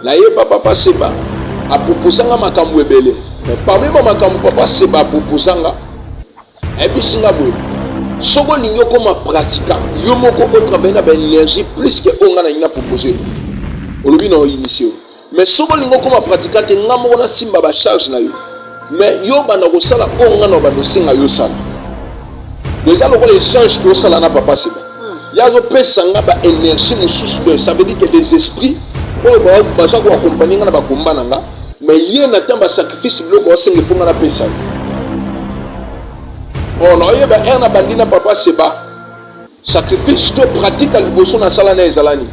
Na yeba papa Seba a proposanga makambo ebele. Mais parmi ma makambo papa Seba a proposanga ebisinga boye. Soko lingo comme pratica, yo moko au travail na ba énergie plus que on a ina proposé. Olobi na initié. Mais soko lingo comme pratica te nga moko na simba ba charge na yo. Mais yo bana ko sala on nga na ba no singa yo sala. Déjà le échange que sala na papa Seba. Ya zo pesanga ba énergie mususu de ça veut dire que les esprits oyo ba sa ko accompagner nga na ba komba nanga. Mais yé na tamba sacrifice bloko o sengi fonga na pesa. On a eu un bandina papa Seba. Sacrifice to pratique à liboso na sala na ezalani.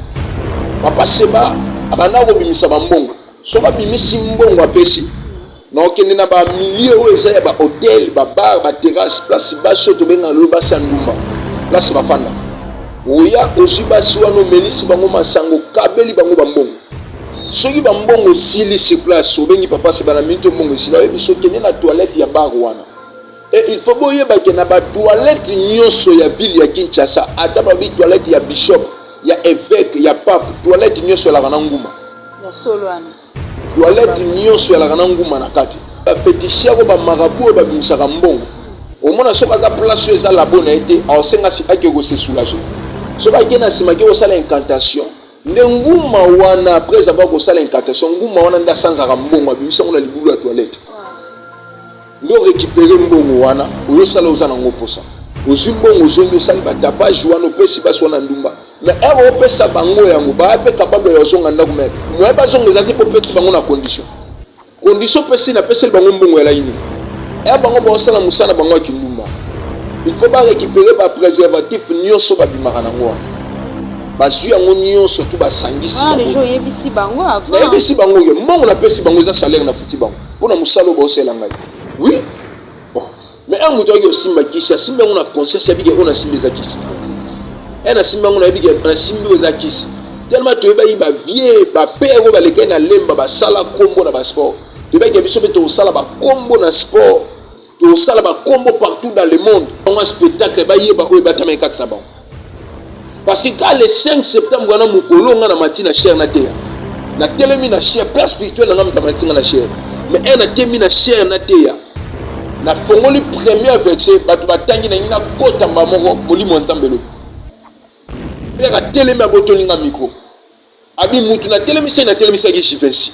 Papa Seba abana ko bimisa bambongo. Soka bimisi mbongo apesi. Na okende na ba milieu o eza ba hôtel, ba bar, ba terrasse, place baso to benga lo basa ndumba. Place ba fanda. Oya ojiba siwano melisi bango masango kabeli bango bambongo. Soki bambongo sili sur place obengi papa Seba na minto mbongo sila ebiso kende na toilette ya bar wana. Et il faut que na ba toilette nyonso ya ville ya Kinshasa, ata ba toilette ya bishop, ya évêque, ya pape, toilette nyonso la kana nguma. Ya solo ana. Toilette nyonso la kana nguma na kati. Ba féticheur ko ba marabout ba bimisaka mbongo. Au moins soka za place eza la bonne été, au senga si ake ko se soulager. Soka ke na sima ke ko sala incantation. Nguma wana après avoir ko sala incantation, nguma wana nda sanza ka mbongo bimisa ngona libulu ya toilette. Ndo récupérer mbongo wana oyo sala ozana ngoposa ozimbongo zonyo sali ba tapage wana opesi baso na ndumba mais ero opesa bango yango ba pe capable ya zonga ndako mais moi ba zonga ezati popesi bango na condition pesi na pesi bango mbongo ya laini bango ba sala musana bango ya kindumba il faut ba récupérer ba préservatif nyonso ba bimaka na ngwa bazui yango nyonso tout ba sangisi bango les gens yebisi bango avant na yebisi bango ke mbongo na pesi bango za salaire na futi bango pona musalo ba osela ngai. Oui. Bon. Mais un mouton qui est simba kisi, simba on a conscience ya bige on a simba zakisi. Un simba on a bige on a simba zakisi. Tellement tu vas y ba vie ba père ba leke na lemba ba sala combo na ba sport. Tu vas y biso beto sala ba combo na sport. Tu sala ba combo partout dans le monde. On a spectacle ba yeba o ba tama 4 na ba. Parce que quand le 5 septembre on a mukolo nga na matina cher na te. Na telemi na cher père spirituel nga mtamatinga na cher. Mais un a temi na cher na te. Na fongoli premier verset batu batangi na ngina kota mbamoko molimo nzambelo pera telema botolinga micro abi mutu na telemisa na telemisa ki jivensi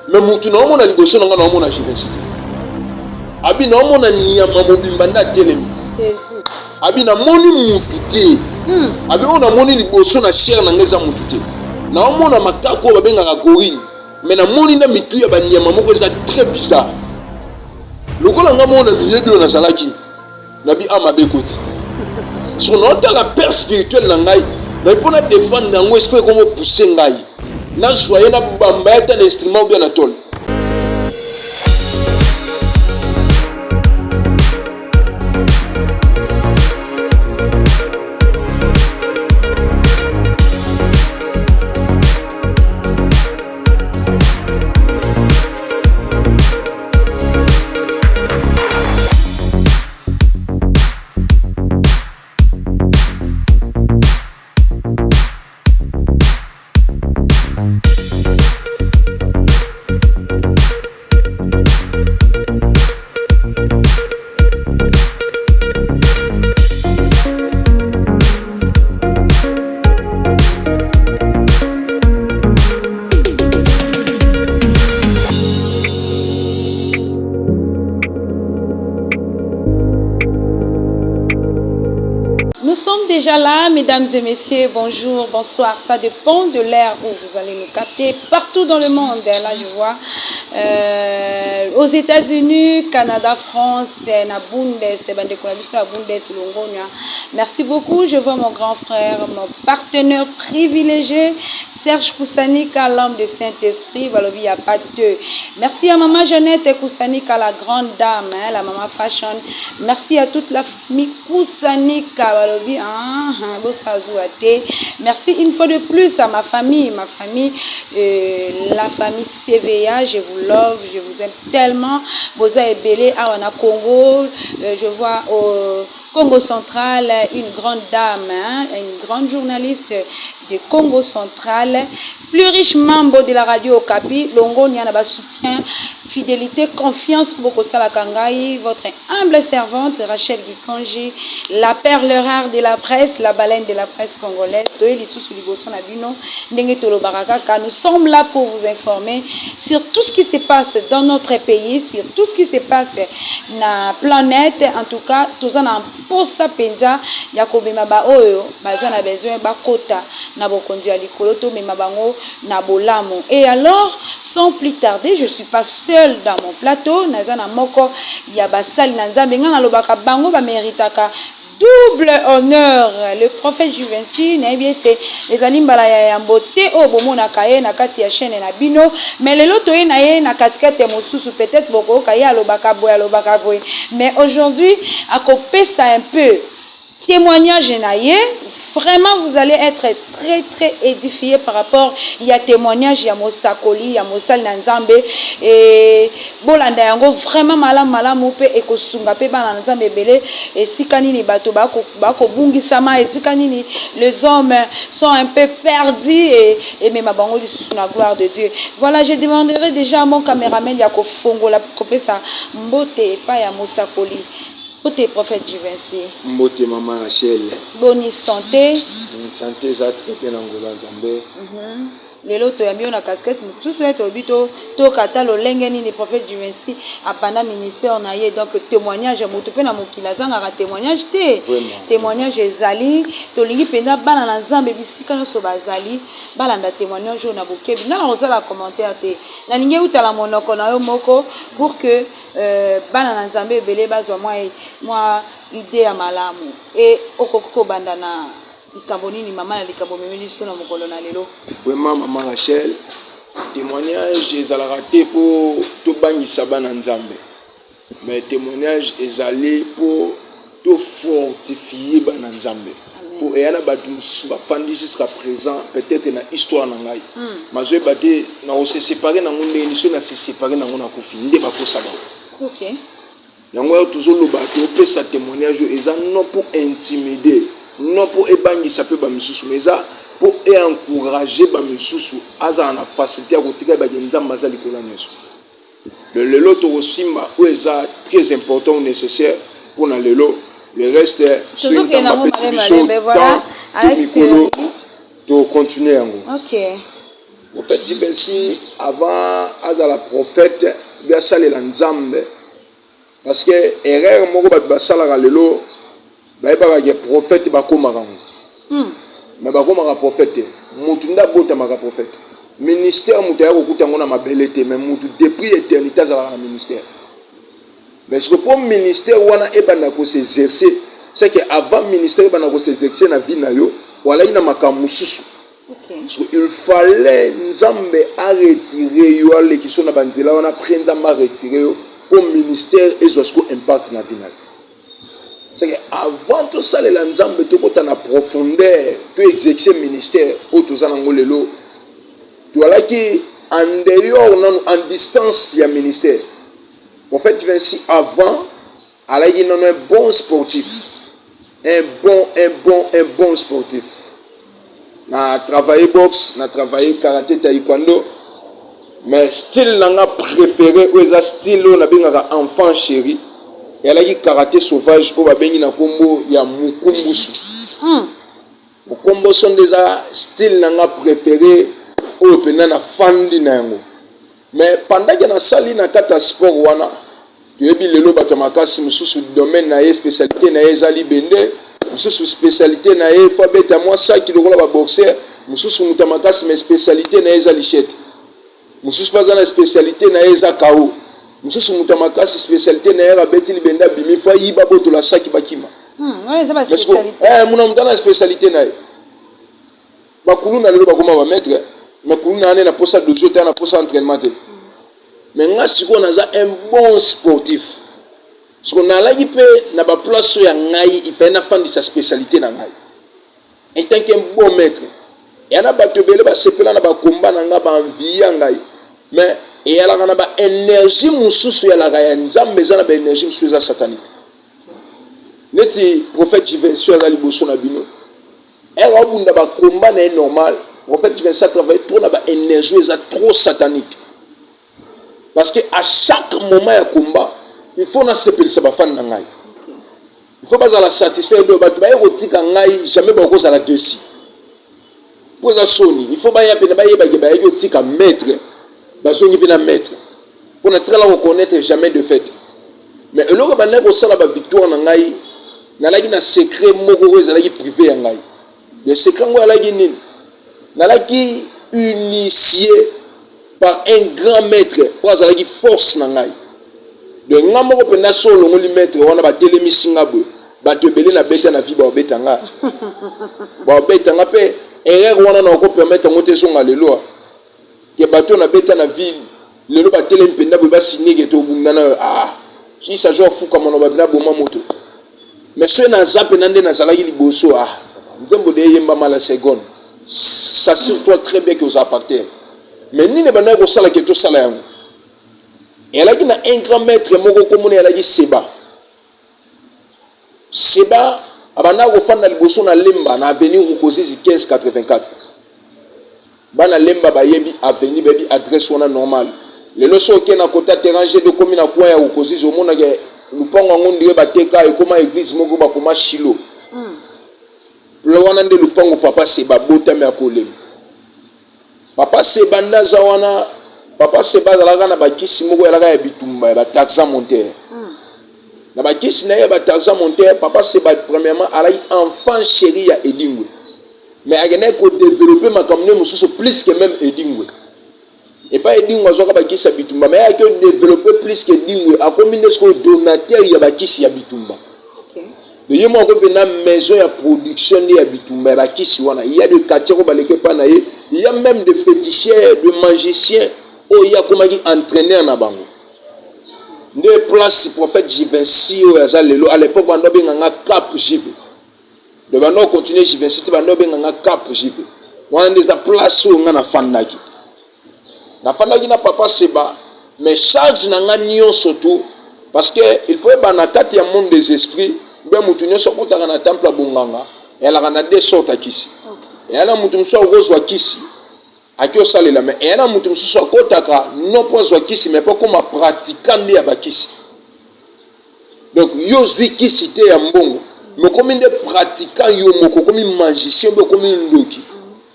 mais mutu na omona liboso na ngana omona jivensi abi na omona nyama mobimba nda telemi abi na moni mutu te abi ona moni liboso na cher na ngeza mutu te na omona makako babenga ka gorille mais na moni na mitu ya banyama moko eza très bizarre. Le coup là on a mis les deux dans la qui n'a pas à ma bécoute. Son autre la père spirituelle n'angai, mais pour nous défendre dans esprit comment pousser n'angai. N'a soyez na bamba est un instrument bien atol. Nous sommes déjà là, mesdames et messieurs, bonjour, bonsoir. Ça dépend de l'ère où vous allez nous capter. Partout dans le monde, là je vois, aux États-Unis, Canada, France, merci beaucoup. Je vois mon grand frère, mon partenaire privilégié, Serge Koussanika, l'homme de Saint-Esprit. Il n'y a pas deux. Merci à maman Jeannette Koussanika, la grande dame, hein, la maman fashion. Merci à toute la famille Koussanika. Merci une fois de plus à ma famille, la famille CVA. Je vous love, je vous aime tellement. Boza et Belé, Awana Congo, je vois Congo central, une grande dame, hein, une grande journaliste de Congo central, plus riche membre de la radio Okapi, Longo Nianaba soutien, fidélité, confiance, Boko Salakangai, votre humble servante Rachel Gikanji, la perle rare de la presse, la baleine de la presse congolaise, nous sommes là pour vous informer sur tout ce qui se passe dans notre pays, sur tout ce qui se passe dans la planète. En tout cas, tout ça n'a pas ça penza yakobema ba oyo baza na besoin ba kota na bokonzi alikolo to mema bango na bolamo. Et alors, sans plus tarder, je suis pas seule dans mon plateau, nazana moko ya basali na nzambe ngana lobaka bango ba méritaka double honneur. Le prophète Juvenci les alimbala ya mbote o bomona kaye na kati ya chaîne na bino, mais le loto na ye na casquette mosusu peut-être boko kaye alobaka boy, mais aujourd'hui à kopesa un peu témoignage na ye, vraiment vous allez être très très édifié par rapport il y a témoignage ya mosakoli ya mosali na nzambe et bolanda yango vraiment malamu pe ekosunga pe bana na nzambe belé et sikani ni bato bako bungisama et sikani ni les hommes sont un peu perdus et même bango lisusu na gloire de Dieu. Voilà, je demanderai déjà à mon caméraman ya ko fongola kopesa mbote pa ya mosakoli. Côté prophète Juvenci. Mbote maman Rachel. Bonne santé. Santé za très bien ngolo nzambe. Lelo to yambi na casquette mususu eto bito to kata lo lengeni ni prophète Juvenci apanda ministère na ye, donc témoignage mutu pe na mokila zanga ka témoignage te. Témoignage ezali to lingi penda bana na nzambe bisika no so bazali balanda témoignage na bokebi na ozala commentaire te. Na ninge utala monoko na yo moko pour que bana na nzambe belé bazwa moi idée ya malamu et okoko banda na ikabonini maman na likabo memeli sona mokolo na lelo. Vraiment maman Rachel, témoignage ezala raté pour to bangisa bana nzambe, mais témoignage ezali pour to fortifier bana nzambe pour eyana batu ba fandi jusqu'à présent peut-être na histoire na ngai mazwe baté na o se séparer na ngonde ni so na se séparer na ngona ko finde ba ko saba. OK. Yango toujours le bateau peut sa témoignage eza non pour intimider, non pour ébangisa pe ba misusu, mais ça pour encourager ba misusu aza na facilité à kotika ba nzamba za likola nyeso. Le lelo to osimba ou eza très important ou nécessaire pour na lelo, le reste sur une compétition voilà avec to continuer yango. OK. En fait Jibensi avant aza la prophète bien salé la nzambe. Parce que erreur moko ba sala lelo ba ba ke prophète ba komaka mais ba komaka prophète mutu nda bota maka prophète ministère mutu ya kokuta ngona mabelete mais mutu depuis éternité za na ministère, mais ce que pour ministère wana ebana ko s'exercer c'est que avant ministère ebana ko s'exercer na vie na yo wala ina makamu susu. So il fallait nzambe a retirer yo ale qui sont na banzela wana prendre ma retirer yo au ministère et ce qu'on impacte na vie. C'est que avant tout ça les nzambe to kota na profondeur to exercer ministère au to zanango lelo to ala ki en dehors en distance du ministère. Prophète Vinci avant ala yi non un bon sportif, un bon sportif. Na travaillé boxe, na travaillé karaté, taekwondo. Mais style nanga préféré ou eza style on a bengaka enfant chéri, elle a dit karaté sauvage ko ba bengi na kombo ya mukumbusu. Mukumbo son déjà style nanga préféré o pena na fandi na yango. Mais pendant que na sali na kata sport wana tu ebi lelo bato makasi mususu domaine na ye spécialité na ye ezali bende, mususu spécialité na ye fa beta moi ça ki lokola ba boxeur, mususu mutamakasi mais spécialité na ye ezali chete. Mususu pas na spécialité na eza kao. Mususu mutamakasi spécialité na era beti libenda bimi fa yiba boto la saki bakima. Ouais, ça va spécialité. Muna mutana spécialité na. Bakulu na lelo bakoma ba maître, makulu na ane na posa dojo ta na posa entraînement te. Mais nga siko na za un bon sportif. Siko na la yipe na ba place ya ngai il fait na fan de sa spécialité na ngai. En tant qu'un bon maître. Et on a battu belle ba sepela na ba combat na nga ba envie ngai. Mais et elle a ba énergie mususu ya la gaya nzambe za na ba énergie mususu za satanique. neti prophète Jivency azali boso na bino era obunda ba combat na normal prophète Jivency travaille trop na ba énergie eza trop satanique parce que à chaque moment ya combat il faut na sepelisa ba fan na ngai il faut pas la satisfaire de ba ba erotika ngai jamais ba koza la desi pour ça soni il faut ba ya pena ba yeba ke ba erotika maître ba soni pena maître pour na trala reconnaître jamais de fait mais eloko ba na ko sala ba victoire na ngai nalaki na secret moko ezalaki privé ya ngai le secret ngo alaki nini nalaki initié par un grand maître pour azalaki force na ngai de nga moko pena solo ngoli maître wana ba telemisi nga boye bato ebele na beta na vie ba obeta nga ba obeta nga pe erreur wana na ko permettre ngo te songa lelo ke bato na beta na ville lelo ba telemi penda boye ba signer ke to bundana si ça joue fou comme on va bien boma moto mais ceux na zape na nde na zalaki liboso nzembo de yemba mala seconde ça sur toi très bien que vous appartient mais ni ne bana ko sala ke to sala yango et là qui na un grand maître moko komone elle a dit Seba abana ko fanda liboso na lemba na avenue Rukozizi 1584 bana lemba ba yebi avenue bebi adresse wana normal le loso ke na kota terranger de commune kwa ya Rukozizi omona ke lupango ngondi ba teka e koma église moko ba koma Shilo le wana nde lupango papa Seba botame akolemi papa Seba ndaza wana papa Seba zalaka na bakisi moko yalaka ya bitumba ya taxa monter na bakisi na ya taxa monter papa Seba premièrement alai enfant chéri ya Edingwe mais agene ko développer makamne mususu plus que même Edingwe et pas Edingwe azoka bakisi ya bitumba mais a que développer plus que Edingwe a comme nesko donateur ya bakisi ya bitumba de yemo ko bena maison ya production ya bitumba ya bakisi wana il y a de quartier ko baleke pa na ye il y a même des féticheurs de magiciens oh il y a comme qui entraîneur na bango ne place prophète Jivency o yazalelo à l'époque bando benganga cap jive de bando continuer Jivency te bando benganga cap jive wana des place o nga na fandaki na papa Seba mais charge na nga nyonso tout parce que il faut ba kati ya monde des esprits ben mutu nyonso kotaka na temple ya bonganga ela kana de sorte kisi ela mutu mso ozwa kisi akio salela mais ela mutu mso kotaka non pas zwa kisi mais pas comme pratiquant ya bakisi donc yo zwi kisi te ya mbongo mais comme des pratiquants yo moko comme magicien be comme ndoki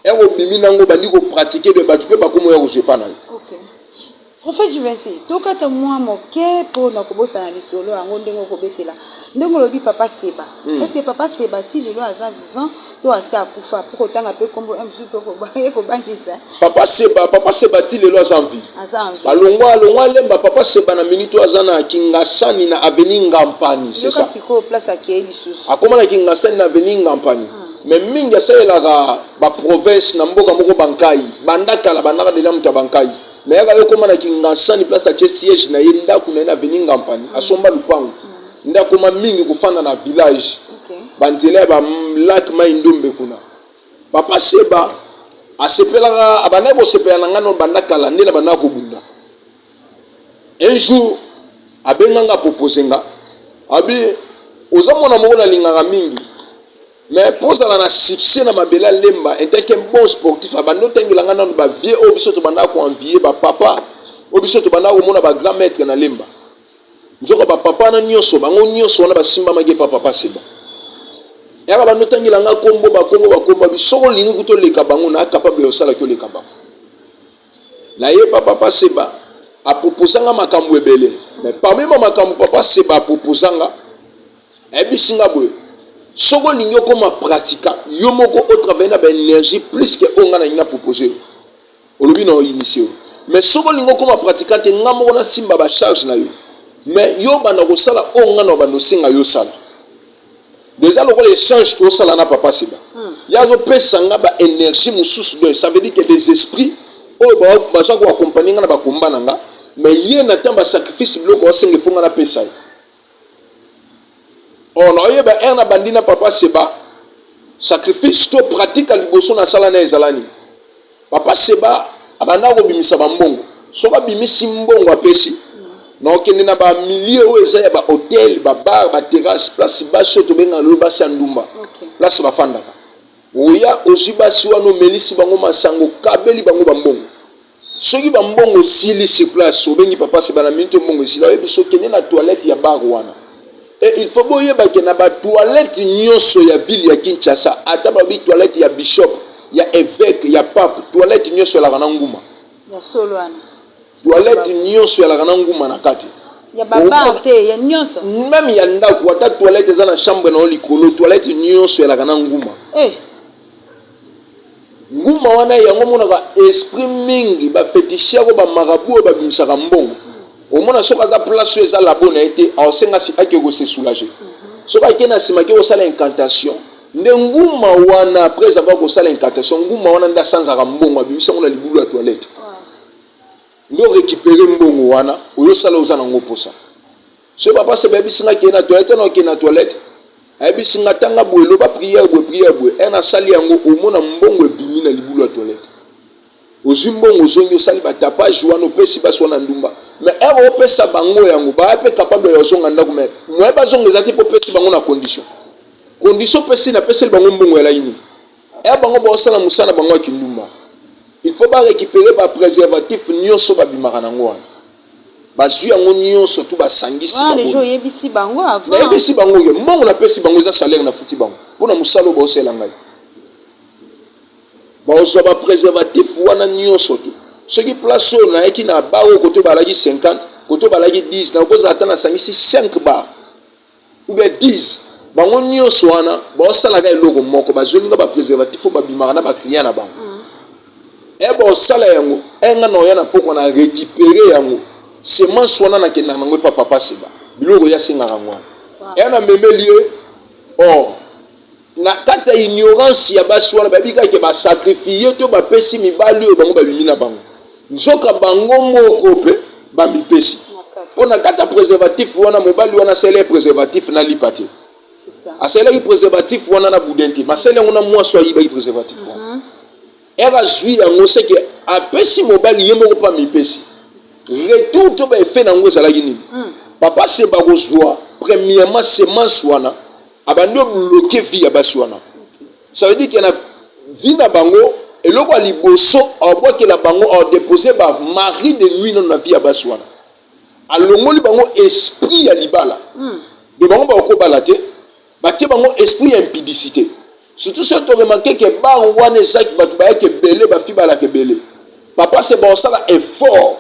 ero bimi nango bandi ko pratiquer de batu pe ba comme yo je pas na Prophète Jivency, tokata moi moke pour na kobosa na lisolo yango ndengo kobetela. Ndengo lobi papa Seba. Est-ce que papa Seba ti lelo aza vivant to asa akufa pour otanga pe kombo msu to ko bangisa. Papa Seba ti lelo aza en vie. Aza en vie. Balongwa lemba papa Seba na minute azana Kingasani na avenue Ngampani, c'est ça. Siko place akei lisusu. Akoma na Kingasani na avenue Ngampani. Mais mingi asela ba province na mboka moko bankai, bandaka la bandaka de la mutabankai. Mais il y a comme Kingasani place à siège na yenda kuna na avenue Ngampani asomba lupango ndako ma mingi kufana na village banzela ba lac maindombe kuna papa Seba asepela abana bo sepela ngano bandaka la ndela bana ko bunda un jour abenganga proposenga abi ozamona moko na linganga mingi mais pour ça na succès na mabela lemba était qu'un bon sportif abando tengela ngana ba vie obiso to banda ko envier ba papa obiso to banda ko mona ba grand maître na lemba nzoko ba papa na nyoso bango nyoso na ba simba mage papa Seba ya ba no tengela nga kombo bisoko lingi kuto leka bango na capable yo sala ko leka bango na ye papa Seba a proposanga makambo ebele mais parmi makambo papa Seba a proposanga ebisinga boye soko lingi koma pratika yo moko au travail na ba énergie plus que onga na ina proposer olobi na initier mais soko lingi koma pratika te ngamo na simba ba charge na yo mais yo bana ko sala onga na bando singa yo sala déjà le échange to sala na papa Seba ya zo pesanga ba énergie mususu de ça veut dire que des esprits o ba so ko accompagner na ba komba nanga mais yé na tamba sacrifice bloko osenga fonga na pesa on a eu un bandina papa Seba sacrifice to pratique à liboso na sala na ezalani papa Seba abanda ko bimisa bambongo soka bimisi mbongo apesi Donc il y a des milieux où il y a des hôtels, des bars, des terrasses, place basse to benga lo basi andumba. Place ba fandaka. Oya ozibasi wano melisi bango masango kabeli bango bambongo. Soki bambongo sili sur place obengi papa se bana minto mbongo sila oyebi so kende na toilette ya bar wana. Et il faut boyeba ke na ba toilette nyonso ya ville ya Kinshasa ata ba bi toilette ya bishop, ya évêque, ya pape, toilette nyonso la kana nguma. Ya solo wana. Toilette nyonso ya la kana nguma na kati. Ya baba te ya nyonso. Même ya ndako ata toilette za na chambre na likolo toilette nyonso ya la kana nguma. Nguma wana yango monaka esprit mingi ba féticheur ba marabout ba bimisaka mbongo. Omona soka za place eza la bonne été asenga si ake ko se soulager. Soka kena simaki ko sala incantation. Nde nguma wana après avoir ko sala incantation nguma wana nda sanza mbongo bimisa ngona libulu ya toilette. Ndo récupérer mbongo wana oyo sala ozana ngoposa. Ce papa se baby singa kena toilette no kena toilette. Abi singa tanga boelo ba prière boe ena sali yango omona mbongo ebimi na libulu ya toilette. Ozimbongo zonyo sali ba tapage wana opesi basona ndumba. Mais ero opesa bango yango ba pe capable ya zonga ndako mais moi ba zonga ezati po pesi bango na condition. Condition pesi na pesi bango mbongo ya laini. E bango ba osala musana bango ya kindumba. Il faut pas récupérer ba préservatif nyonso ba bimaka nango wana. Bazui yango nyonso tu ba sangisi bango. Les gens yebisi bango avant. Na yebisi bango ye mbongo na pesi bango za salaire na futi bango. Pona musalo ba osela ngai. Ba ozo ba préservatif wana nyonso tu. Ce qui place on a qui na baro côté balagi 50, côté balagi 10, na koza atana sangisi 5 bar. Ou bien 10. Bango nyonso wana ba osala ngai logo moko bazolinga ba préservatif ba bimaka na ba client na bango. E ba osala yango enga na oyana poko na récupérer yango. Semence wana na kenda nango pa papa seba. Biloko ya singa ngwa. E na memelie na kata ignorance ya basi wana babika ke ba sacrifier to ba pesi mibali o bango ba bimina bango. Nzoka bango moko pe ba mipesi. Pona kata préservatif wana mobali wana sele préservatif na lipati. C'est ça. Asele ki préservatif wana na budenti. Masele ngona mwa so yiba ki préservatif wana. Era zui yango se ke apesi mobali yemo pa mipesi. Retour to ba effet nango ezala gini. Papa se ba kozwa premièrement semence wana abando bloquer vie ya basi wana. Ça veut dire que na vie na bango eloko a liboso aboa ke la bango a déposer ba mari de nuit na vie ya basi wana. Alongoli bango esprit ya libala. De bango ba ko balate ba tie bango esprit ya impudicité. Surtout si tu remarques que ba wana ezaki batu ba ke belé ba fi bala ke belé. Papa se ba osala effort.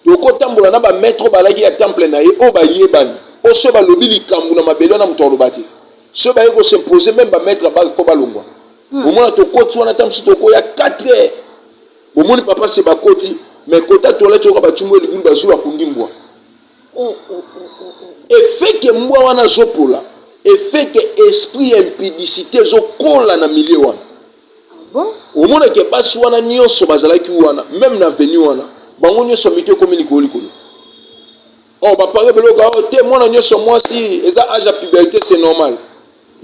Toko tambola na ba maître balaki ya temple na ye o ba yebani. O se ba lobi likambu na mabelo na muto lobati. Se ba yeko s'imposer même ba maître ba faut ba longwa. Au moins toko tu wana tam si toko ya 4 heures. Au moins papa se ba koti mais kota toilette ko ba tumwe ligulu ba zuwa kungimbwa. Et fait que moi wana zopola, et fait que esprit impudicité zo kola na milieu wana. Bon. Au moins que basi wana nyonso bazalaki wana même na venu wana. Bango nyonso mité communique likolo. Oh ba parler beloka oh te mwana nyonso moi si eza âge à puberté c'est normal.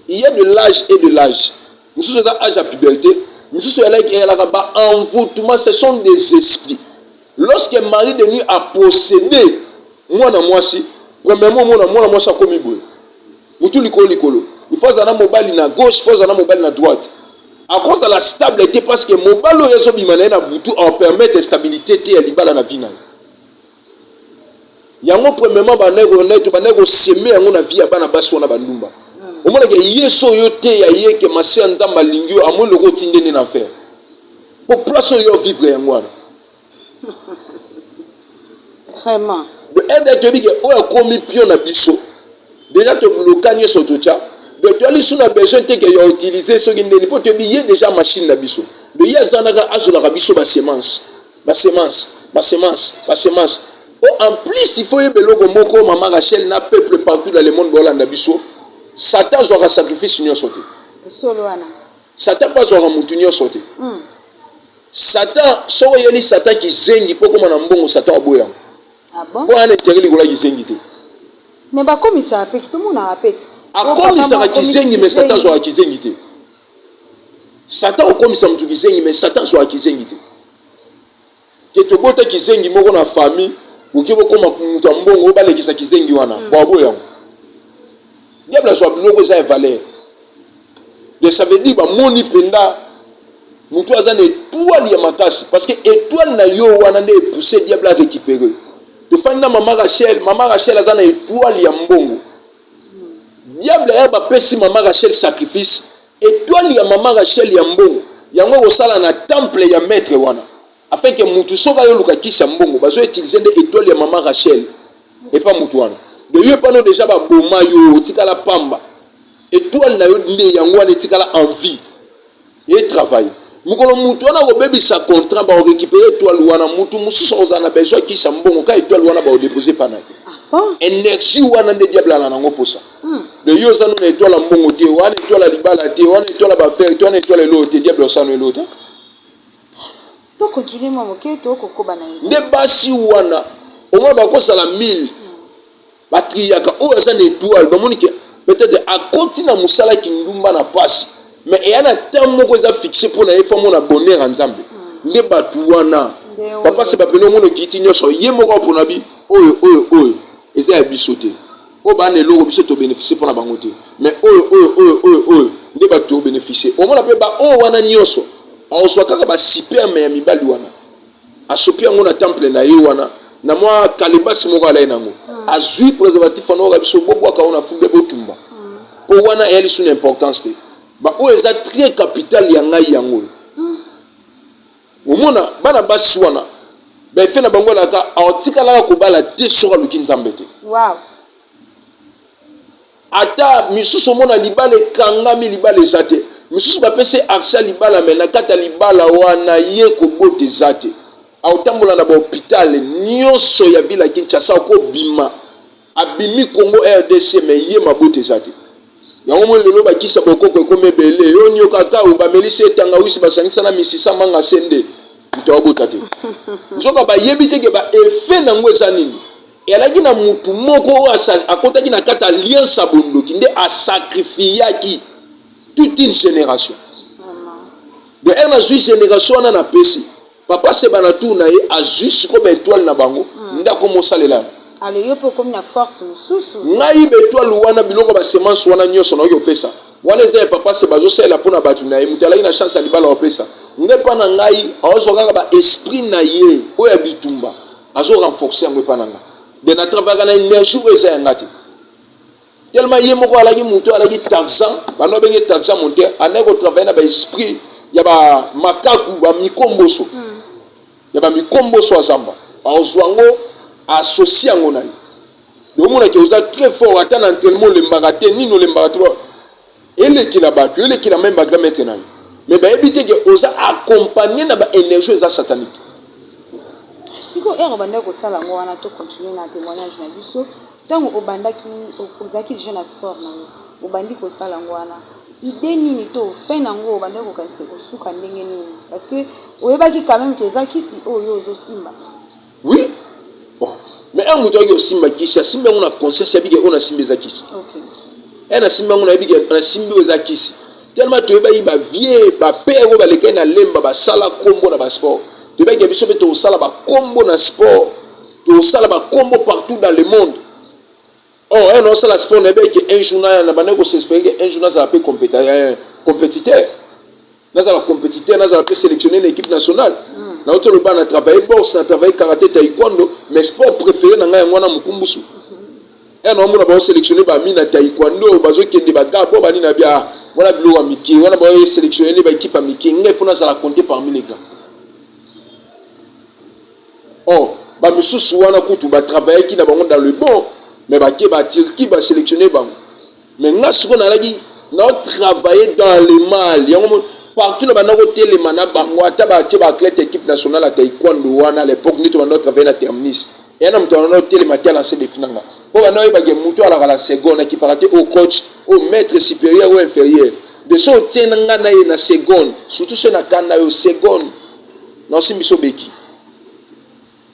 Il y a de l'âge et de l'âge. Nous sommes dans âge à puberté, nous sommes là envoûtement, ce sont des esprits. Lorsque Marie de nuit a possédé moi na moi si, premièrement moi na ça comme iboué. Mutu likolo. Il faut zana mobile na gauche, il faut zana mobile na droite. À cause de la stabilité parce que mobile yeso bimana na butu en permettre stabilité te ya libala na vie na. Yango premièrement banego semer yango na vie ya bana basi wana bandumba. Au moins que yeso yote ya yeke masi nzamba lingio amo loko tindene na faire. Pour place yo vivre yango wana. Vraiment. De aide te bige o akomi pion na biso. Déjà te blocage sur tout ça. De tu ali suna besoin te que yo utiliser so ngene pour te bige déjà machine na biso. De yazana ga azola ga biso ba semence. En plus, il faut y belogo moko maman Rachel na peuple partout dans le monde bolanda biso. Satan aura sacrifice nyo sauté. Satan pas aura mutu nyo sauté. Satan so yeli Satan ki zengi poko na mbongo Satan aboya. Ah bon? Pour un intérêt ligola ki zengi te. Mais ba comme ça apet tout monde a apet. A comme ça ki zengi mais Satan aura ki zengi te. Satan comme ça mutu ki zengi mais Satan aura ki zengi te. Que to bota ki zengi moko na famille ukibo koma mutu ambongo balekisa kizengi wana babo yango diable so biloko za valeur de ça veut dire ba moni penda mutu azana étoile ya makasi parce que étoile na yo wana ne pousser diable à récupérer to fanda mama Rachel azana étoile ya mbongo diable ya ba pesi mama Rachel sacrifice étoile ya mama Rachel ya mbongo yango ko sala na temple ya maître wana afin que mutu soka yo luka kisa mbongo bazo utiliser des étoiles ya mama Rachel et pas mutu wana de yo pano déjà ba boma yo tikala pamba étoile na yo nde yango wana tikala en vie et travail mukolo mutu wana ko bebisa contrat ba récupérer étoile wana mutu muso za na besoin kisa mbongo ka étoile wana ba déposer pana énergie wana nde diable na nango posa de yo za no étoile mbongo te wana étoile libala te wana étoile ba faire wana étoile lo te diable sa no lo te to continue mo ke to ko ba na nde basi wana au moins ba ko sala 1000 batriaka o za na étoile ba monike peut-être à continue musala ki ndumba na passe mais il y a un temps moko za fixé pour na efamo na bonheur ensemble nde batu wana papa se ba peno mono kiti nyoso ye moko pour na bi oyo eza ya bisote o ba na eloko biso to bénéficier pour na bango te mais oyo nde batu bénéficier au moins pe ba o wana nyoso on soit kaka ba super mais mibali wana asopi yango na temple na ye wana na mwa kalibasi moko ala nango azui préservatif wana ka biso bobo ka ona fumbe botumba po wana elle son importance te ba o eza très capital ya ngai yango omona bana basi wana ba fe na bango la ka atikala ko bala te soka luki nzambe te wow ata misusu mona libale kangami libale zate misusu ba pese arsa libala mena kata libala wana ye ko bote zate autambola na ba hôpital nyonso ya bila Kinshasa ko bima abimi Congo RDC me ye mabote zate yango mo lelo bakisa bokoko ekomebele yo nyo kaka ba melisi etanga wisi basangisa na misisa manga sende mtobota te nzoka ba yebite ke ba effet nango eza nini elaki na mutu moko akotaki na kata alliance abondoki nde a sacrifiaki toute une génération de una génération na pesi papa se bana tout na ye azui siko ba étoile na bango ndako mosalela ale yo po comme na force mususu ngai be étoile wana biloko ba semence wana nyoso na yo pesa wana eza papa se bazo sela pona batu na ye mutala ina chance alibala opesa ngai pa na ngai azo kaka ba esprit na ye o ya bitumba azo renforcer ngai pa na ngai de na travailler na énergie o eza ngati tellement ye moko alaki muto alaki Tarzan bano benge Tarzan monter aneko travailler na ba esprit ya ba makaku ba mikomboso ya ba mikomboso azamba azwango associé ngo na yo mona ke oza très fort ata na entraînement le mbagate ni no le mbagate ele ki la batu ele ki la même bagra maintenant mais ba ebité ke oza accompagner na ba énergie eza satanique siko ero banda ko sala ngo wana to continuer na témoignage na biso tango obandaki ozaki déjà na sport na yo obandi ko sala ngo wana idée nini to fin nango obanda ko kanisa ko suka ndenge nini parce que oyebaki quand même que za kisi oyo ozo simba oui bon mais un muto yo simba kisi simba ngona conscience ya bige ona simba za kisi OK ena simba ngona bige na simba za kisi tellement to ba yiba vie ba père ba lekay na lemba ba sala kombo na ba sport to ba ke biso beto sala ba kombo na sport to sala ba kombo partout dans le monde. Oh, on a la sport que un journal na baneko s'espérer un journal ça va compétiteur. Là ça va compétiteur, là ça va sélectionner une équipe nationale. Na autre le ban a travaillé boxe, na travaillé karaté, taekwondo, mais sport préféré na ngai ngwana mukumbusu. Et non mona ba sélectionner ba mina taekwondo, bazo kende ba gabo ba ni na bia, wala bilo wa miki, wana ba sélectionner ba équipe a miki, ngai fona ça la compter parmi les gars. Oh, ba misusu wana kutu ba travailler qui na bango dans le bon. Mais bah qui va Turquie va sélectionner bang mais nga siko na lagi na travailler dans le mal yango partout na banako télé mana bango ata ba ti ba athlète équipe nationale à taekwondo wana à l'époque ni to banako travailler na terminus et na mto na télé matia la c'est définanga po banako ba ge muto ala la seconde qui paraté au coach au maître supérieur ou inférieur de so tiena nga na ye na seconde surtout ce na kana yo seconde na simbiso beki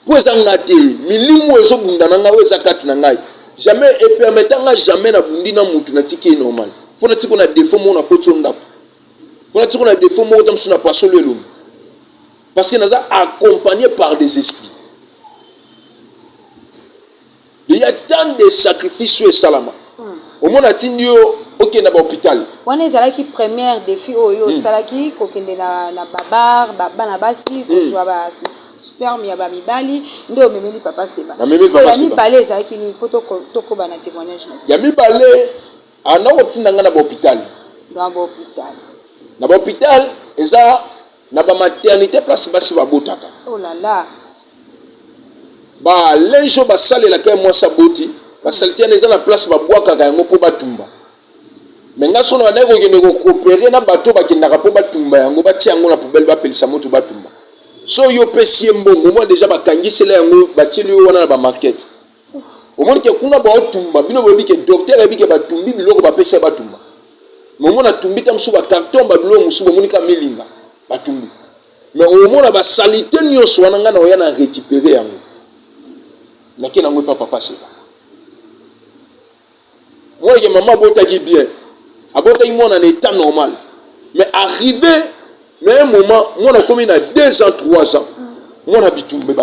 po ezanga te milimo ezo bunda na nga eza kati na ngai jamais et permettant jamais na bundi na mutu na tiki normal fona tiko na défaut mo na kotonda fona tiko na défaut mo tam suna paso lelo parce que naza accompagné par des esprits tant de sacrifices et salama. Au moins atindi yo OK na hôpital. Wana ezalaki première défi oyo salaki kokende na babar baba na basi ko jwa ba sperme ya ba mibali ndo memeli papa seba. Na memeli papa seba. Ya mibale ezalaki ni poto toko ba na témoignage na. Ya mibale ana otinda nga na hôpital. Dans hôpital. Na hôpital eza na ba maternité place basi babotaka. Oh là là. Ba lenjo ba salela ka moi saboti. Basalite na eza na place babwakaka yango mpo batumba. Mais nga sona na ko kende ko coopérer na bato bakendaka mpo batumba yango batia yango na poubelle bapelisa moto batumba. So yo pesi mbongo moi déjà bakangisela yango batieli yo wana na ba market. Omoni ke kuna ba otumba bino bobi ke docteur ebi ke batumbi biloko bapesa batumba. Momo na tumbi tam suba carton ba biloko musu bomoni ka milinga batumbi. Mais omona ba salite nyonso wana nga na oya na récupérer yango. Nakena ngo papa seba. Moi, que maman botaki bien, abotaki moi en état normal. Mais arrivé, mais un moment, moi on commis à 2 ans, 3 ans, moi on habite un bébé.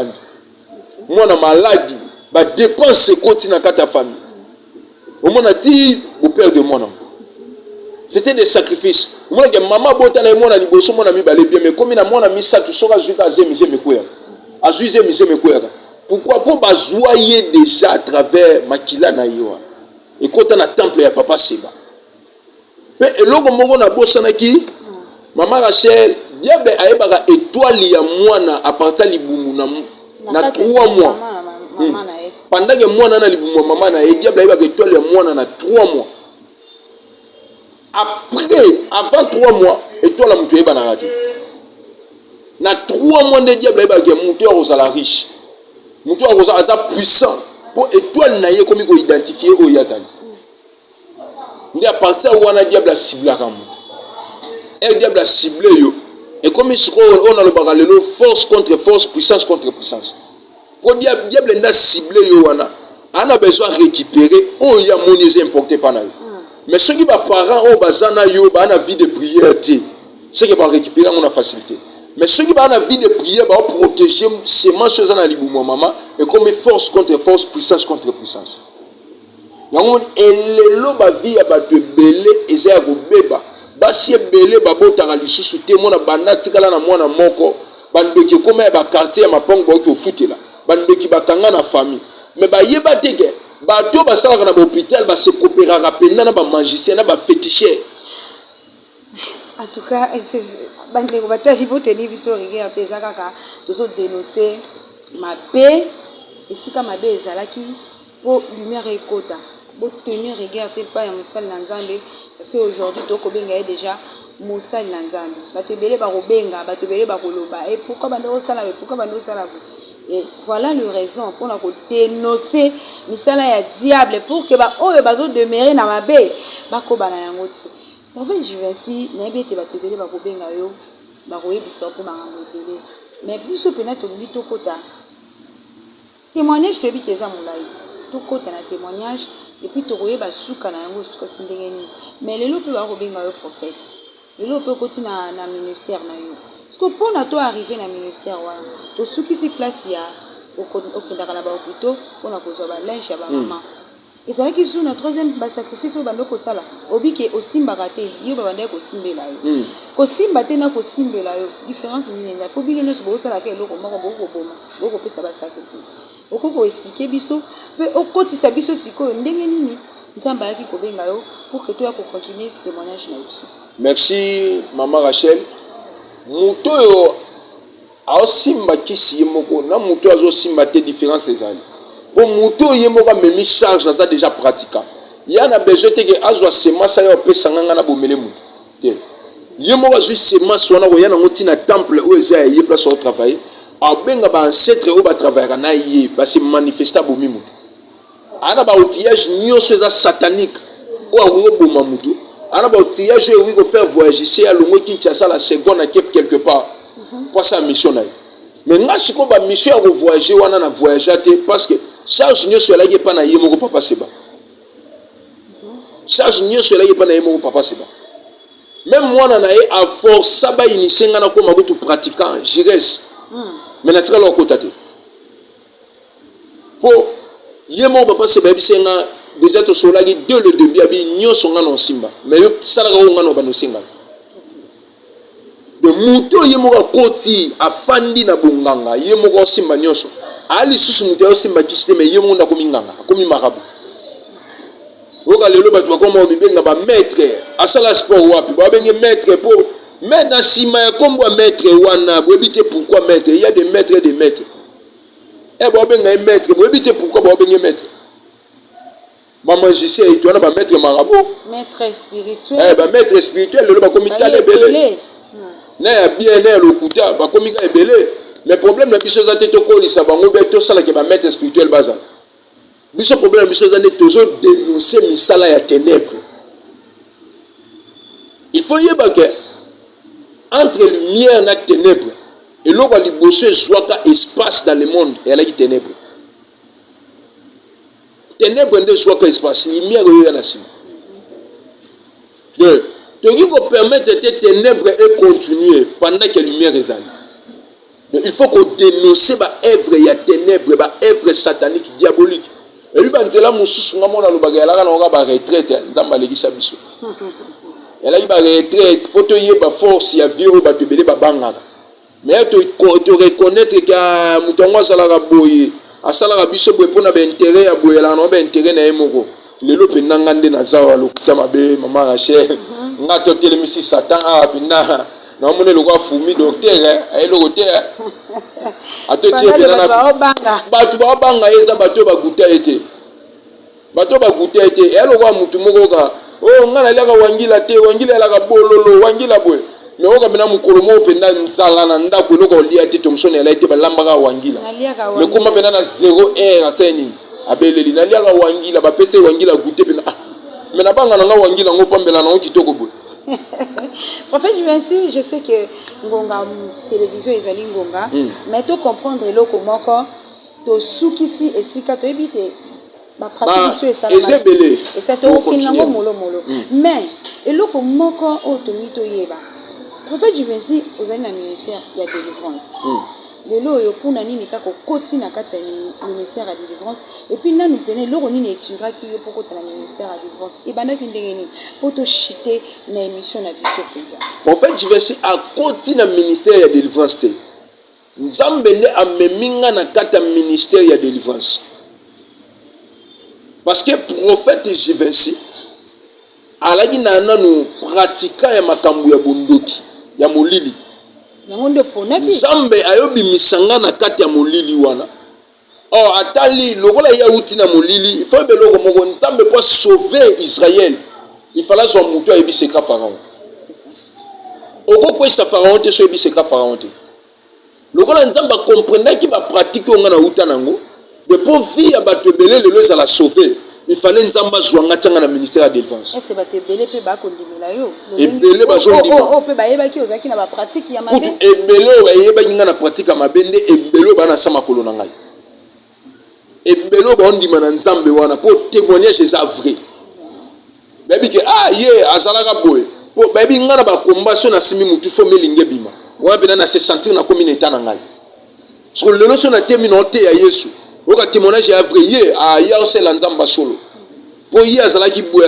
Moi on a maladie, bah dépense côté dans ta famille. Au moins on a dit au père de moi non. C'était des sacrifices. Moi que maman botana moi on a liboso moi on a mis balé bien, mais comme il a moi on a mis ça tout ça juste à zémi zémi quoi. À zémi zémi quoi. Pourquoi pour bazoyer déjà à travers makila na yo. Et quand on a temple ya papa Seba. Mais eloko moko na bosanaki maman Rachel diable ayebaka étoile ya mwana à partir libumu na 3 mois. Pendant que mwana na libumu maman na diable ayebaka étoile ya mwana na 3 mois. Après avant 3 mois étoile mutu yeba na raté. Na 3 mois de diable ayebaka mutu ozala riche. Mutu ozala puissant. Pour étoile na ye comme il faut identifier au yazali. Ndi à partir où on a diable a ciblé comme et diable a ciblé yo et comme on a le bagalelo force contre force puissance contre puissance. Pour diable n'a ciblé yo wana on a besoin de récupérer oh ya monnaie importé par na yo. Mais ceux qui ba parents au bazana yo ba na vie de prière té ceux qui va récupérer on a facilité. Mais ceux qui ont envie de prier, vont protéger ces manches dans la libouma maman et comme force contre force, puissance contre puissance. Donc, et le ba vie a ba de belé et ça a beba. Ba si belé ba bota la lisusu témoin na banati kala na mwana moko. Bande ki comme ba quartier ma pong ba ki foot là. Bande ki ba kanga na famille. Mais ba yeba teke ba to ba sala na hôpital ba se coopérer rapidement na ba magicien na ba féticheur. En tout cas, bandeko bataji boteli biso regarder ezaka tozo dénoncer ma paix esika mabe ezalaki pour lumière ekota bo tenir regarder pas ya mosali na Nzambe parce que aujourd'hui toko benga déjà mosali na Nzambe bato ebele ba kobenga bato ebele ba koloba et pourquoi bandeko sala et voilà le raison pour na ko dénoncer misala ya diable pour que ba oyo bazo demeurer na mabe bakoba na yango ti. En fait, je vais ici, n'importe qui va te venir, va couper un gaillot, va rouiller bisous pour m'enlever. Mais plus ce peut-être au lit tout côté. Témoignage, je te dis que c'est mon live. Tout côté un témoignage, et puis tu rouiller bas sous canal ou sous côté d'engagement. Mais les lots peuvent rouiller un gaillot prophète. Les lots peuvent continuer dans le ministère na yo. Parce que pour nous arriver dans le ministère, tout ce qui se place il y a au Kendara là-bas au plutôt, on a besoin de linge à ma maman. Et c'est vrai qu'ils sont notre troisième sacrifice au bando kosala obi ke osimba kate yo babande ko simbela yo ko simba te na ko simbela yo différence ni na ko bino so bosala ke eloko moko boko boma boko pesa ba sacrifice okoko expliquer biso pe okotisa biso sikoyo ndenge nini nzamba yaki ko benga yo pour que toi ko continuer témoignage na biso. Merci maman Rachel. Muto yo a simba kisi moko na muto azo simba te différence ezali. Pour muto yemoka memi charge na ça déjà pratiquant. Il y en a besoin que azwa semence ya opesanga na bomele muto. Te. Yemoka zui semence wana ko yana ngoti na temple où eza yé place au travail. Abenga ba ancêtre ou ba travailler na yé ba se manifester bomi muto. Ana ba outillage nyonso eza satanique. Ou awo boma muto. Ana ba outillage oui ko faire voyager c'est à longo Kinshasa la seconde à quelque part. Pour sa mission là. Mais nga siko ba mission à voyager wana na voyager parce que charge nyonso elaki epa na ye moko papa Seba. Charge nyonso elaki epa na ye moko papa Seba. Même moi na ye a force ba initier nga na ko mabutu pratiquant jires. Mais na très long côté. Pour Yemo papa se baby senga déjà to solagi dès le début abi nyonso nga no simba mais yo sala ko nga no bano singa de muto yemo ka koti afandi na bunganga yemo ko simba nyonso ali susu muto yo simba kisite mais yemo nda ko minganga komi marabu oka lelo batu ko mo mibenga ba maître asala sport wapi ba benge maître pour mettre na sima ya kombo maître wana bo ebite pourquoi maître il y a des maîtres et des maîtres. Eh bon ben un maître, vous évitez pourquoi bon ben un maître. Maman je sais tu as pas maître marabout. Maître spirituel. Eh ben maître spirituel le ba comité les belé. Na bien na le kuta ba comité belé. Mais problème na biso za teto ko li sabango be to sala ke ba maître spirituel baza. Biso problème biso za ne toujours dénoncer misala ya ténèbres. Il faut y avoir que entre lumière et ténèbres. Et l'eau va libosser soit espace dans le monde et elle a dit ténèbres. Ténèbres ne soit espace, lumière est là. Donc, il faut permettre que les ténèbres et continuer pendant que la lumière est là. Il faut qu'on dénonce l'œuvre, il y a ténèbres, l'œuvre satanique, diabolique. Et lui, il a une retraite, elle a une retraite, pour te y avoir force, il y a vie, il y a bangara. Mais tu reconnaître que mutongo salaka boye asalaka biso boye pona ba intérêt ya boye la no ba intérêt na emoko lelo pe nangande na zawa lokuta mabe mama Rachel ngato telemisi satan a pinda na mone lokwa fumi docteur ay lokoteur atotie pe na batu ba banga eza batu ba guta ete e lokwa mutu moko ka oh ngana laka wangila te wangila laka bololo wangila boye mais on a bien mukolo mo penda nzala na ndako eloko lia te tomsone ala ete balambaka wangila mais comment penda na 0 heure aseni abeleli na lia wangila ba pese wangila goûter penda mais na banga na wangila ngo pambela na kitoko bo. En fait, je sais que ngonga télévision ezali ngonga mais to comprendre eloko moko to sukisi esika to ebite ba pratique sur ça et ça to okinango molo mais eloko moko o to mito yeba. Prophète Juvensi aux années na ministère il y a délivrance. Lelo yo pona nini kako koti na kati ya ministère ya délivrance et puis na nous pene loro nini etinga ki yo poko na ministère ya délivrance et bana ki ndenge nini poto chiter na émission na biso peza. Prophète Juvensi a koti na ministère ya délivrance te. Nzambe ne ameminga na kati ya ministère ya délivrance. Parce que prophète Juvensi alagi na nanu pratika ya makambo ya bondoki ya molili. Nzambe ayobi misanga na kati ya molili wana. Oh atali lokola ya uti na molili, il faut beloko moko Nzambe pour sauver Israël. Il fallait son mutu ayebi secret pharaon. C'est ça. Oko kwesa pharaon te so yebi secret pharaon te. Lokola Nzambe comprendre ki ba pratique nga na uta nango, de pour vie ya bato belé lelo za la sauver. Il fallait Nzamba zwanga tanga na ministère de défense. Est-ce que te belé pe ba kondimela yo? Ebele bazondima. Oh pe ba yeba ki ozaki na ba pratique ya mabe. Ebele ba yeba nyinga na pratique ya mabende ebele ba na sama kolona ngai. Ebele ba ondima na Nzambe wana pour témoigner c'est vrai. Baby ke ye azalaka boy. Po baby ngana ba combat na simi mutu fo melinge bima. Wa bena na se sentir na communauté na ngai. Parce que le leçon na terminé ya Yesu. Oka témoignage ya vrai ya ose la Nzamba solo. Po yi azalaki boye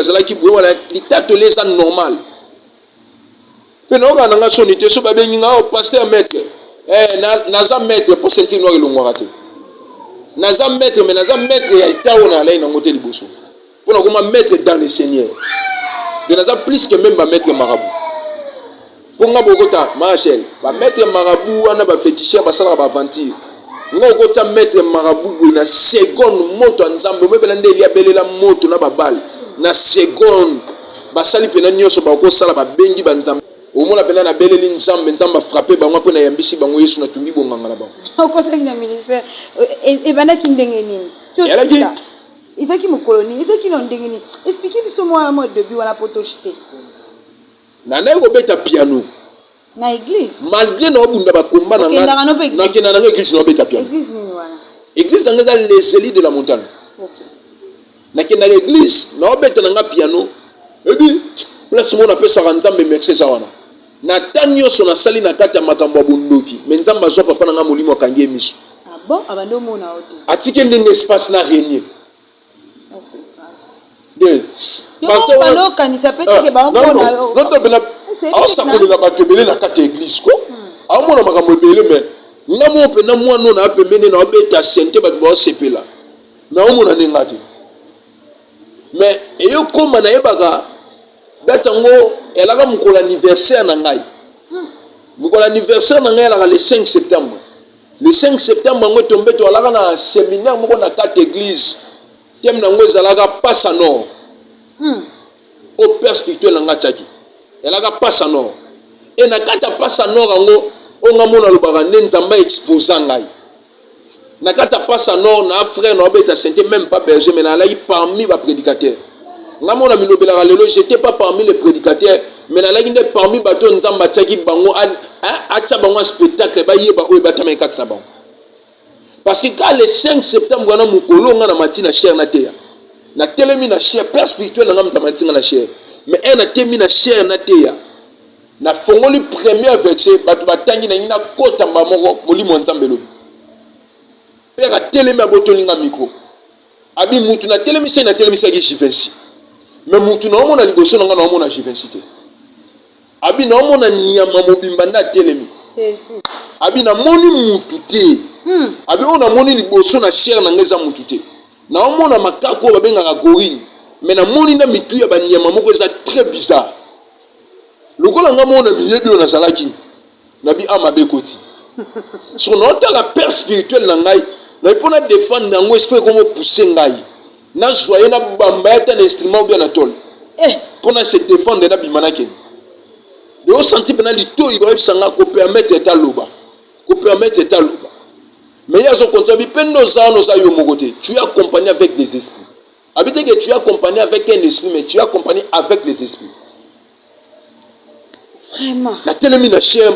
wala litato lesa normal. Pe no ka nanga sonité so ba bengi nga o pasteur maître. Naza maître pour sentir noir elongwa raté. Naza maître mais naza maître ya itawo na lai na ngote liboso. Pour na koma maître dans le Seigneur. De naza plus que même ba maître marabout. Pour nga bokota Marachel, ba maître marabout wana ba féticheur ba sala ba aventure. Nga kota maître marabout na seconde moto Nzambe mebela ndeli ya belela moto na babal na seconde basali pena nyoso ba ko sala ba bengi ba Nzambe. Omona pena na beleli Nzambe Nzamba frapper bango pena yambisi bango Yesu na tumbi bonganga na bango. Okota na ministère et bana ki ndenge nini? Isaki mokoloni, isaki no ndenge nini? Expliquez biso moi début wala poto chité. Na ko beta piano. Na église. Malgré no bunda ba komba na nga. Na kina na église no beta piano. Église nini wana? Église dans les élites de la montagne. OK. Na kina l'église no beta na nga piano. Et puis place mon appelle ça Nzambe merci ça wana. Na tanyo so na sali na kati ya makambo ya bondoki. Mais Nzamba zo papa na nga molimo kangi emiso. Ah bon, abando mona ote. Atike ndenge espace na régner. mais eyo koma na yebaka datango elaka mukolo anniversaire na ngai mukolo anniversaire na ngai elaka le 5 septembre le 5 septembre ngo tombe to alaka na séminaire moko na kate église thème nango ezalaka passe à nord au père spirituel na ngatiaki elaka passe à nord et na kata passe à nord ngo onga mona lobaka ne nzamba exposa ngai na kata passe à nord na frère na obeta santé même pas berger mais na lai parmi ba prédicateurs nga mona milobelaka lelo j'étais pas parmi les prédicateurs mais na lai ndé parmi bato nzamba tiaki bango acha bango un spectacle ba yeba oyo batama ekatisa bango parce que quand le 5 septembre na mukolo nga na matina cher na teya na telemi na cher père spirituel na nga mtamatinga na cher mais un na temi na cher na teya na fongoli premier verset bato batangi na ngina kota mbamoko molimo nzambe lobi père a telemi abotolinga micro abi mutu na telemi se na telemi saki jivensi mais mutu na omona liboso na nga na omona jivensi te abi na omona nyama mobimba na telemi abi na moni mutu te abi ona moni liboso na cher na ngeza mutu te na omona makako babengaka gorille mais na moni na mitu ya banyama moko eza très bizarre lokola nga mona miyebi ona zalaki na bi amabe koti so na otala père spirituel na ngai na ipona défendre nango esprit comme pousser ngai na joye na bamba eta na instrument bien na tol pona se défendre na bimanake de o senti pena lito iba sanga ko permettre eta loba mais yazo kontra bi pendo za no za yo mokote tu es accompagné avec les esprits habite que tu es accompagné avec un esprit mais tu es accompagné avec les esprits vraiment la telemi na chem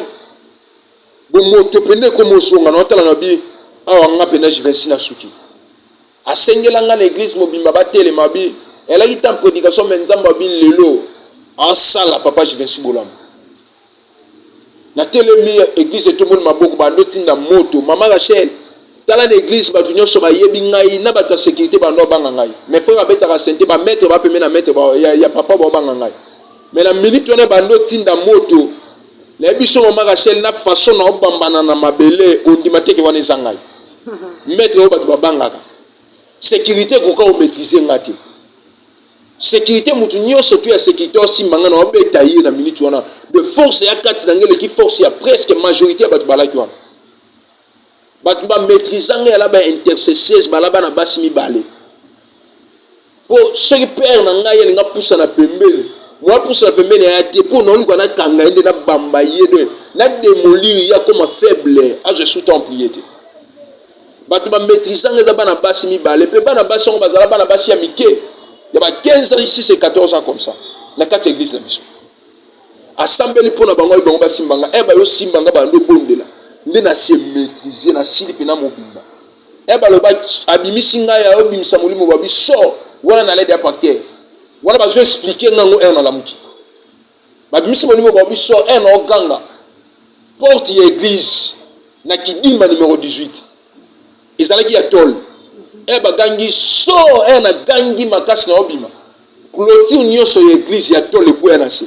bo moto pende ko mosonga na otala na bi awa nga pena jivensi na suki asengela nga na église mobimba batelema bi elaki ta prédication mais nzamba bi lelo en sala papa jivensi bolam na telemi église tout le monde maboko bando tinda moto mama Rachel tala na église batu nyonso bayebi ngai na bato ya sécurité bando banga ngai mais frère abetaka santé ba maître ba pemena maître ba ya papa ba banga ngai mais na minute on bando tinda moto na biso mama Rachel na façon na obambana na mabele ondima teke wana ezangai maître o batu babangaka sécurité koka o maîtriser ngati sécurité mutu nyonso tu ya sécurité osimbanga na obeta ye na minute wana de force ya kati na ngele ki force ya presque majorité ya batu balaki wana batu ba maîtriser ngela la ba intercesseuse balaba na basi mibale po soki père na ngai elinga pusa na pembeni moi pusa na pembeni ya te po na oluka na kanga ende na bamba ye de na démolir ya comme faible a je sous temps prier te batu ba maîtriser ngela bana basi mibale pe bana basi ngo bazala bana basi ya mike ya ba 15 ans ici c'est 14 ans comme ça na quatre église na biso assemblée pour na bango bango basimbanga ba yo simbanga ba ndo bondela nde na se maîtriser na sili pena mobimba ba lo ba abimisi nga ya obimisa molimo ba biso wana na l'aide ya pasteur wana ba zo expliquer ngango na la muki ba bimisi molimo ba biso na oganga porte ya église na kidimba numéro 18 ezalaki ya tol ba gangi so na gangi makasi na obima clôture nyonso ya église ya tol ekuya na se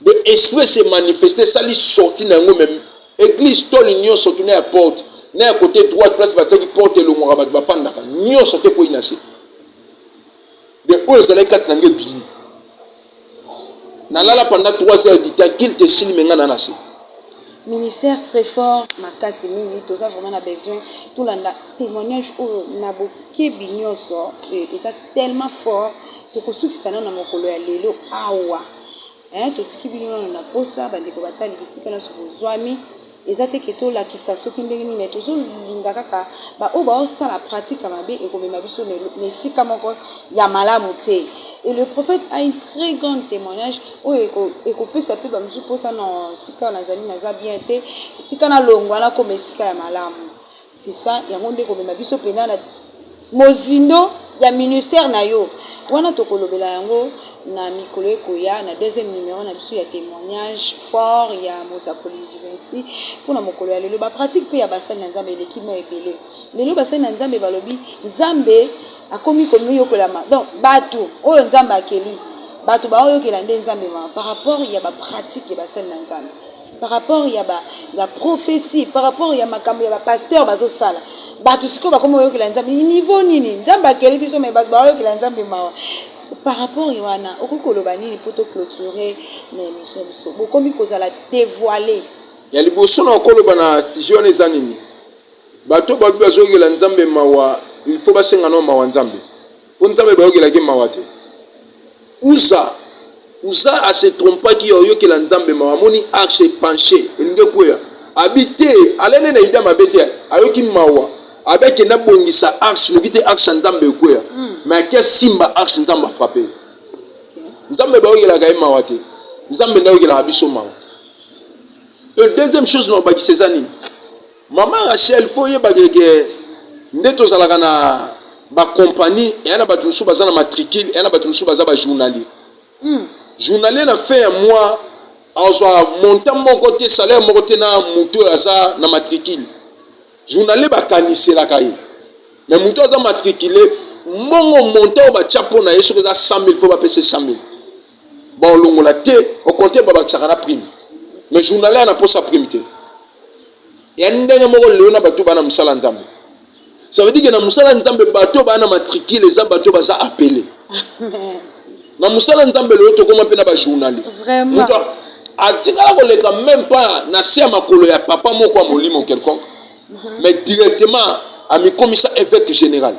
de esprit se manifester sali sorti na ngo même église tol nyonso tourner à porte na côté droite place bataki porte le ngora ba fandaka nyonso te ko inase de oyo ezalaki kati na nge bini nalala pendant 3 heures du temps qu'il te signe menga na nase ministère très fort makasi mingi toza vraiment na besoin tout la témoignage oyo na bokebi nyonso eza tellement fort tokosukisa na mokolo ya lelo awa totiki bino na posa bandeko batali bisika nyonso bozwami eza te ke tolakisa soki ndenge nini me tozolinga kaka baoyo baosala pratique ya mabe ekomema biso na esika moko ya malamu te. Et le prophète a une très grande témoignage où il peut s'appeler comme je pense dans sika nazali naza bien te sika na longwana comme sika ya malamu. C'est ça ya ngonde komema biso pena na mozindo ya ministère na yo wana tokolobela yango na mikolo ekoya na deuxième numéro na biso ya témoignage fort ya mosakoli Jivensi mpona mokolo ya lelo ba pratique pe ya basali na nzambe eleki mo ebele lelo basali na nzambe balobi nzambe akomi komi yokolama donc bato oyo nzambe akeli bato baoyokela nde nzambe ma par rapport ya bapratique ya basali na nzambe par rapport ya prophétie par rapport ya makambo ya bapasteur bazosala bato sikoyo bakomi oyokela nzambe niveau nini nzambe akeli biso me bato baoyokela nzambe mawa par rapport ya wana okoki koloba nini mpo toclôturer na émission biso bokomi kozala dévoilé ya liboso na okoloba na sujet wana eza nini bato babi bazoyokela nzambe mawa il faut basenga na mawa nzambe mpo nzambe bayokelaki mawa te uza ase trompaki oyokela nzambe mawa amoni arche penché elingi kwea abi te alene na ida mabe te ayoki mawa abe akenda bongisa arche noki te arche ya nzambe ekwea me akia simba arche nzambe afrape nzambe bayokelaka ye mawa te nzambe nde ayokelaka biso mawa deuxième chose na obakisa eza nini mama Rachel fo oyebakeke nde tozalaka na bacompagnie eya na bato mosusu baza na matricule eya na bato mosusu baza bajournalier journalier na fin ya mois azwa montant moko te salaire moko te na moto oyo aza na matricule journalier bakaniselaka ye mais moto aza matricule mbongo montant oyo batya mpo na ye soki eza 100 000 fo bapesa 100 000 baolongola te okonte babakisaka na prime mais journalier ana mposa prime te ya ndenge moko lelo na bato bana mosala nzambe ça veut dire que na mosala nzambe bato bana matricule eza bato baza appelé na mosala nzambe lelo tokoma mpe na bajournalier moto atikala koleka même pas na se ya makolo ya papa moko ya molimo quelconque mais directement amikomisa évêque général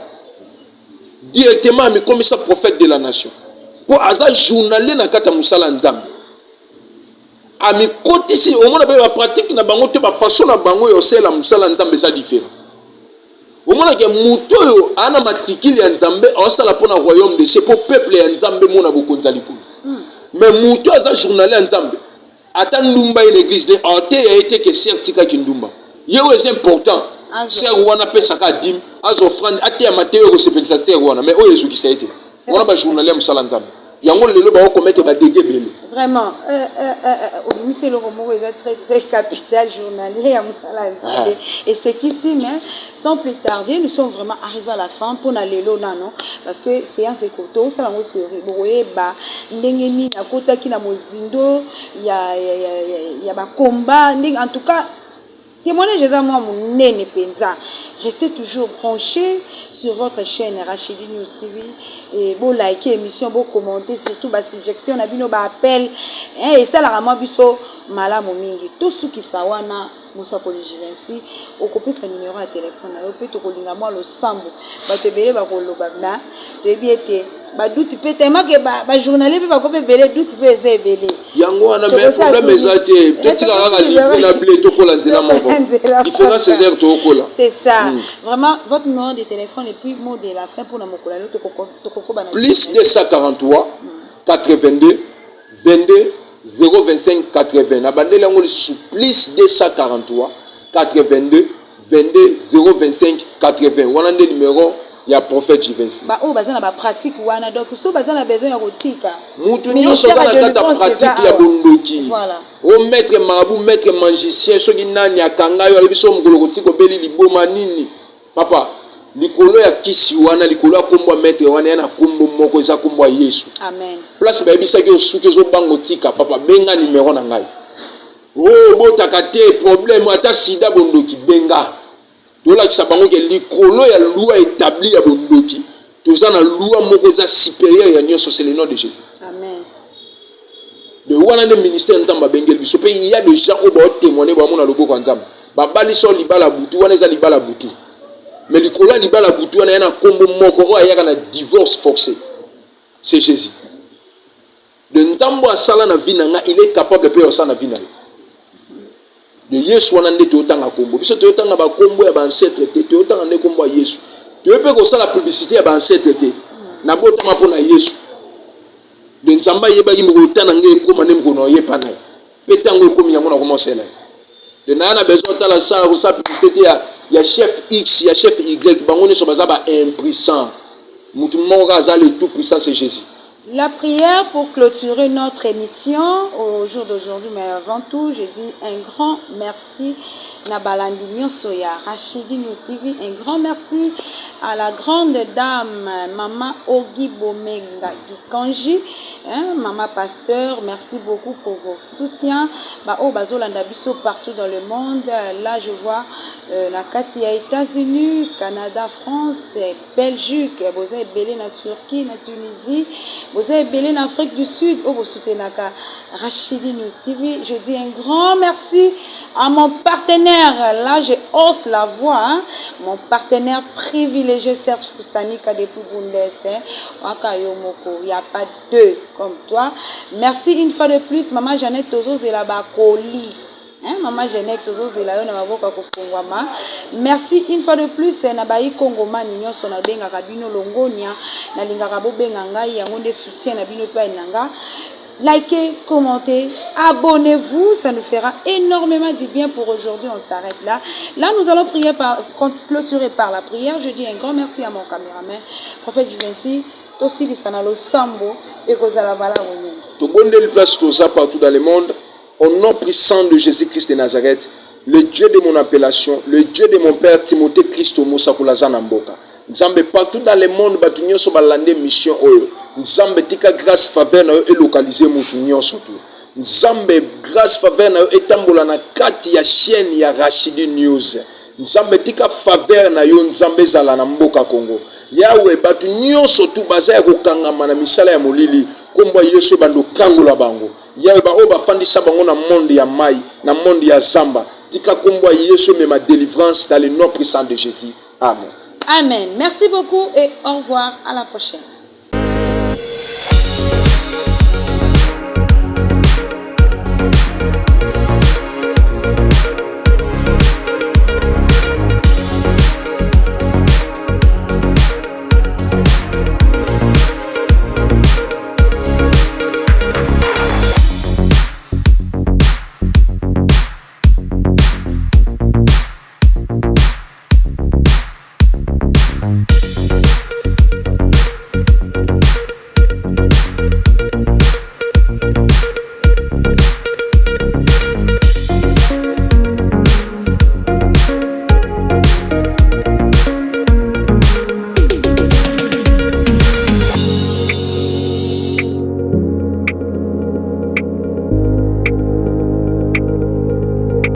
directement amikomisa prophète de la nation po aza journalier na kati ya mosala nzambe amikotisi omona mpe bapratique na bango te bafaçon na bango yosala mosala nzambe eza différent omonake moto oyo ana matricule ya nzambe aosala mpo na royaume de cieux mpo peuple ya nzambe mona bokonzi ya likolo mais moto aza journalier ya nzambe ata ndumba ye l'église ne aote ya ye te ke ser tikaki ndumba ye oyo eza important ser wana apesaka dime azofrande ateyama te oyo ekosepelisa ser wana mais oyo ezokisa ye te wana bajournalier ya mosala nzambe yango lelo baokomete badege ebele vraiment obimisi eloko moko eza très capital journalier ya mosala nzambe et c'est qu'ici mais sans plus tarder nous sommes vraiment arrivés à la fin mpona lelo nano parce que séance ekoto osala yango série bokoyeba ndenge nini akotaki na mozindo ya bakomba ndenge en tout cas témoignage eza mwa monene mpenza. Restez toujours branchés sur votre chaîne Rachidi News TV et bon liker émission, bon commenter, surtout bas suggestion na bino ba appel et ça la rama biso malamu mingi tout ce qui sawana Moussa Poligivensi okopesa numéro ya téléphone na yo pe to kolinga mwa lo sambo bato ebele bakoloba na toyebi ete baduti pe tellement que ba journalier pe bakope ebele duti pe eza ebele yango wana mais problème eza te peut-être kaka livre na blé to kola nzela moko différence c'est to kola c'est ça vraiment votre numéro de téléphone et puis mot de la fin pour na mokola lo to kokoba na plus 243 82 22 025 80 na bandeli yango lisusu plus 243 82 22 025 80 wana nde numéro ya prophète Jivency ba o baza na ba pratique wana donc so baza na besoin ya kotika mutu nyonso kana kata pratique ya bondoki voilà o maître marabout maître magicien soki nani akanga yo alibiso mukolo kotiko beli liboma nini papa likolo ya kisi wana likolo ya kombo maître wana yana kombo moko eza kombo ya Yesu amen place ba yebisaki osuki zo bango tika papa benga numéro na ngai oh botaka te problème ata sida bondoki benga tolakisa bango ke likolo ya loi établie ya bondoki toza na loi moko eza supérieur ya nyonso c'est le nom de Jésus amen de wana nde ministère nzamba bengeli biso pe il y a des gens au ba témoigner ba mona loboko ya nzamba babali so libala butu wana eza libala butu mais likolo ya libala butu wana yana kombo moko oyo ayaka na divorce forcé c'est Jésus de nzambo asala na vie na nga il est capable pe osala na vie na yo de Yesu wana nde toyotanga kombo biso toyotanga bakombo ya bancêtre te toyotanga nde kombo ya Yesu toyepe kosala publicité ya bancêtre te na botama mpo na Yesu de nzamba yebaki mikotana nge ekoma nde mikono oyepa na ye mpe ntango ekomi yango na komosela ye de naya na besoin otala sala kosala publicité te ya chef X ya chef Y bango nyonso baza ba impuissant mutu moko aza le tout puissant c'est Jésus. La prière pour clôturer notre émission au jour d'aujourd'hui, mais avant tout, je dis un grand merci. Nabalandi Nyosoya, Rachidi News TV, un grand merci à la grande dame, Maman Ogi Bomenga Gikanji, hein, Maman Pasteur, merci beaucoup pour vos soutiens. Bazolanda biso partout dans le monde. Là, je vois la Katia États-Unis, Canada, France, Belgique, vous avez belé na Turquie, na Tunisie, vous avez belé en Afrique du Sud, vous soutenez Rachidi News TV. Je dis un grand merci à mon partenaire. Là, je hausse la voix, hein. Mon partenaire privilégié Serge Koussanika depuis Bundes. Il n'y a pas deux comme toi. Merci une fois de plus, Maman Jeannette Tozo Zelaba Koli. Hein, Maman Jeannette Tozo Zelaba Nababoka Kofungwama. Merci une fois de plus, Nabayi Kongoma Nignon Sonabenga Kabino Longonia, Nalinga Kabo Benganga, Yangonde soutien Nabino Painanga. Likez, commentez, abonnez-vous, ça nous fera énormément de bien pour aujourd'hui. On s'arrête là. Là, nous allons clôturer par la prière. Je dis un grand merci à mon caméraman, prophète Juvenci, Tossi Lissanalo Sambo, et Kozalabala Wonyo. Tout bon de place Tosa partout dans le monde, au nom puissant de Jésus-Christ de Nazareth, le Dieu de mon appellation, le Dieu de mon père Timothée Christo Moussa Koulazana Mboka. Nzambe partout dans le monde, batunyo so balande mission oyo. Nzambe tika grâce faveur na yo elokaliser mutu nyonso tu. Nzambe grâce faveur na yo etambola na kati ya chaîne ya Rachidi News. Nzambe tika faveur na yo nzambe zala na mboka Congo. Yawe batu nyonso tu baza ya kokangama na misala ya molili kombo Yesu bando kangola bango. Yawe ba o bafandisa bango na monde ya mai, na monde ya zamba. Tika kombo Yesu me ma délivrance dans le nom puissant de Jésus. Amen. Amen. Merci beaucoup et au revoir. À la prochaine. Bye.